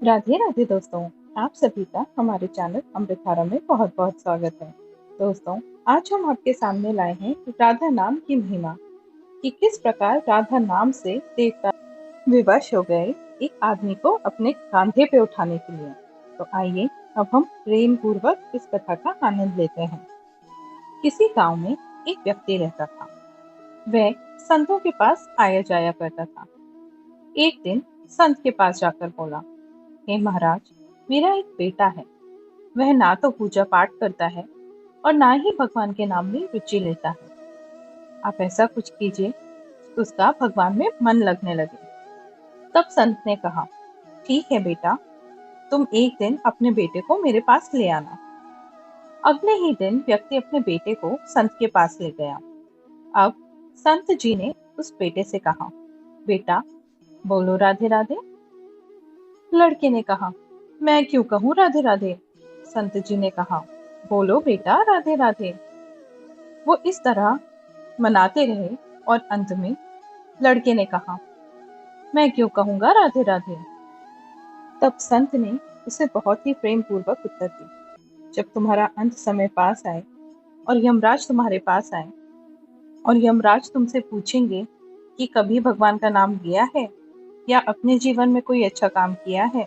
राधे राधे दोस्तों। आप सभी का हमारे चैनल अमृतधारा में बहुत बहुत स्वागत है। दोस्तों, आज हम आपके सामने लाए हैं राधा नाम की महिमा कि किस प्रकार राधा नाम से देवता विवश हो गए एक आदमी को अपने कांधे पे उठाने के लिए। तो आइए अब हम प्रेम पूर्वक इस कथा का आनंद लेते हैं। किसी गांव में एक व्यक्ति रहता था। वह संतों के पास आया जाया करता था। एक दिन संत के पास जाकर बोला, हे महाराज, मेरा एक बेटा है। वह ना तो पूजा पाठ करता है और ना ही भगवान के नाम में रुचि लेता है। आप ऐसा कुछ कीजिए कि उसका भगवान में मन लगने लगे। तब संत ने कहा, ठीक है बेटा, तुम एक दिन अपने बेटे को मेरे पास ले आना। अगले ही दिन व्यक्ति अपने बेटे को संत के पास ले गया। अब संत जी ने उस बेटे से कहा, बेटा, बोलो राधे राधे। लड़के ने कहा, मैं क्यों कहूँ राधे राधे। संत जी ने कहा, बोलो बेटा राधे राधे। वो इस तरह मनाते रहे और अंत में लड़के ने कहा, मैं क्यों कहूंगा राधे राधे। तब संत ने उसे बहुत ही प्रेम पूर्वक उत्तर दी, जब तुम्हारा अंत समय पास आए और यमराज तुम्हारे पास आए और यमराज तुमसे पूछेंगे कि कभी भगवान का नाम लिया है या अपने जीवन में कोई अच्छा काम किया है,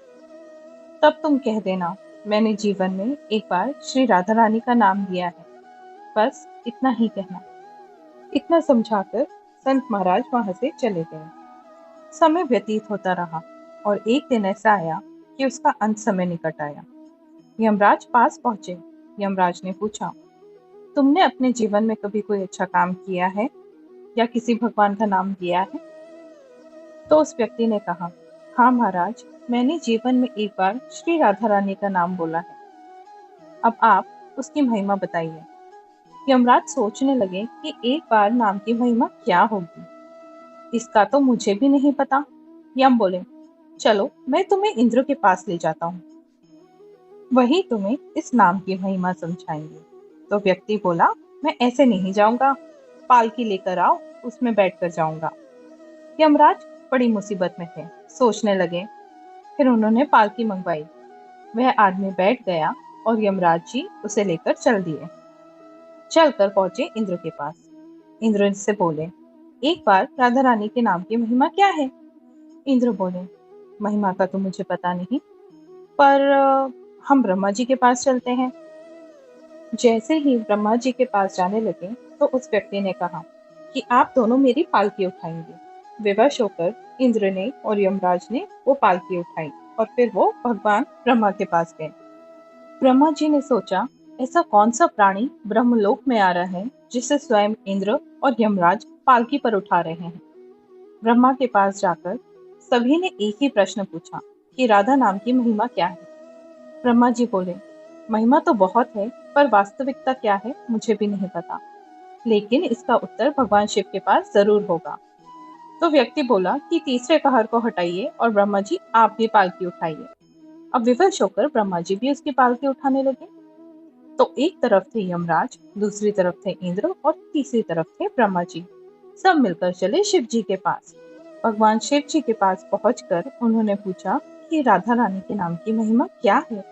तब तुम कह देना, मैंने जीवन में एक बार श्री राधा रानी का नाम लिया है। बस इतना ही कहना। इतना समझाकर संत महाराज वहां से चले गए। समय व्यतीत होता रहा और एक दिन ऐसा आया कि उसका अंत समय निकट आया। यमराज पास पहुंचे। यमराज ने पूछा, तुमने अपने जीवन में कभी कोई अच्छा काम किया है या किसी भगवान का नाम लिया है? तो उस व्यक्ति ने कहा, हाँ महाराज, मैंने जीवन में एक बार श्री राधा रानी का नाम बोला है। अब आप उसकी महिमा बताइए। यमराज सोचने लगे कि एक बार नाम की महिमा क्या होगी। इसका तो मुझे भी नहीं पता। यम बोले, चलो मैं तुम्हें इंद्र के पास ले जाता हूँ, वही तुम्हें इस नाम की महिमा समझाएंगे। तो व्यक्ति बोला, मैं ऐसे नहीं जाऊंगा, पालकी लेकर आओ, उसमें बैठकर जाऊंगा। यमराज बड़ी मुसीबत में थे, सोचने लगे। फिर उन्होंने पालकी मंगवाई। वह आदमी बैठ गया और यमराज जी उसे लेकर चल दिए। चलकर पहुंचे इंद्र के पास। इंद्र से बोले, एक बार राधा रानी के नाम की महिमा क्या है? इंद्र बोले, महिमा का तो मुझे पता नहीं, पर हम ब्रह्मा जी के पास चलते हैं। जैसे ही ब्रह्मा जी के पास जाने लगे तो उस व्यक्ति ने कहा कि आप दोनों मेरी पालकी उठाएंगे। विवश होकर इंद्र ने और यमराज ने वो पालकी उठाई और फिर वो भगवान ब्रह्मा के पास गए। ब्रह्मा जी ने सोचा, ऐसा कौन सा प्राणी ब्रह्मलोक में आ रहा है जिसे स्वयं इंद्र और यमराज पालकी पर उठा रहे हैं। ब्रह्मा के पास जाकर सभी ने एक ही प्रश्न पूछा कि राधा नाम की महिमा क्या है। ब्रह्मा जी बोले, महिमा तो बहुत है, पर वास्तविकता क्या है मुझे भी नहीं पता, लेकिन इसका उत्तर भगवान शिव के पास जरूर होगा। तो व्यक्ति बोला कि तीसरे कहर को हटाइए और ब्रह्मा जी आप भी पालकी उठाइए। अब विवश होकर ब्रह्मा जी भी उसकी पालकी उठाने लगे। तो एक तरफ थे यमराज, दूसरी तरफ थे इंद्र और तीसरी तरफ थे ब्रह्मा जी। सब मिलकर चले शिव जी के पास। भगवान शिव जी के पास पहुंचकर उन्होंने पूछा कि राधा रानी के नाम की महिमा क्या है।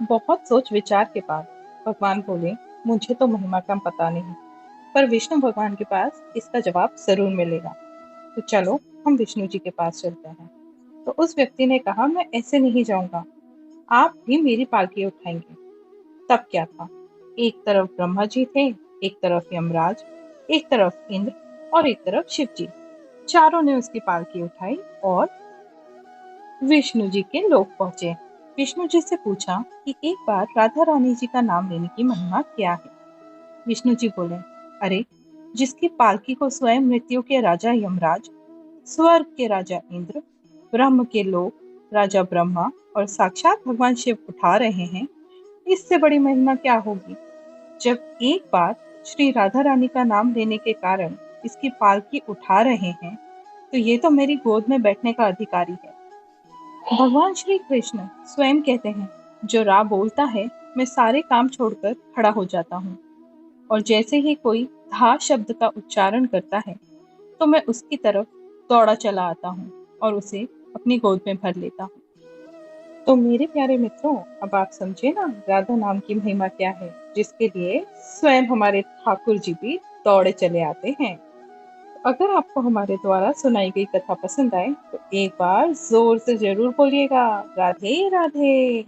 बहुत सोच विचार के बाद भगवान बोले, मुझे तो महिमा का पता नहीं, पर विष्णु भगवान के पास इसका जवाब जरूर मिलेगा। तो चलो हम विष्णु जी के पास चलते हैं। तो उस व्यक्ति ने कहा, मैं ऐसे नहीं जाऊंगा, आप भी मेरी पालकी उठाएंगे। तब क्या था, एक तरफ ब्रह्मा जी थे, एक तरफ यमराज, एक तरफ इंद्र और एक तरफ शिव जी। चारों ने उसकी पालकी उठाई और विष्णु जी के लोक पहुंचे। विष्णु जी से पूछा कि एक बार राधा रानी जी का नाम लेने की महिमा क्या है। विष्णु जी बोले, अरे, जिसकी पालकी को स्वयं मृत्यु के राजा यमराज, स्वर्ग के राजा इंद्र, ब्रह्म के लोक राजा ब्रह्मा और साक्षात भगवान शिव उठा रहे हैं, इससे बड़ी महिमा क्या होगी। जब एक बार श्री राधा रानी का नाम लेने के कारण इसकी पालकी उठा रहे हैं, तो ये तो मेरी गोद में बैठने का अधिकारी है। भगवान श्री कृष्ण स्वयं कहते हैं, जो राह बोलता है मैं सारे काम छोड़कर खड़ा हो जाता हूँ, और जैसे ही कोई धा शब्द का उच्चारण करता है तो मैं उसकी तरफ दौड़ा चला आता हूँ और उसे अपनी गोद में भर लेता हूँ। तो मेरे प्यारे मित्रों, अब आप समझे ना राधा नाम की महिमा क्या है, जिसके लिए स्वयं हमारे ठाकुर जी भी दौड़े चले आते हैं। अगर आपको हमारे द्वारा सुनाई गई कथा पसंद आए तो एक बार जोर से जरूर बोलिएगा, राधे राधे।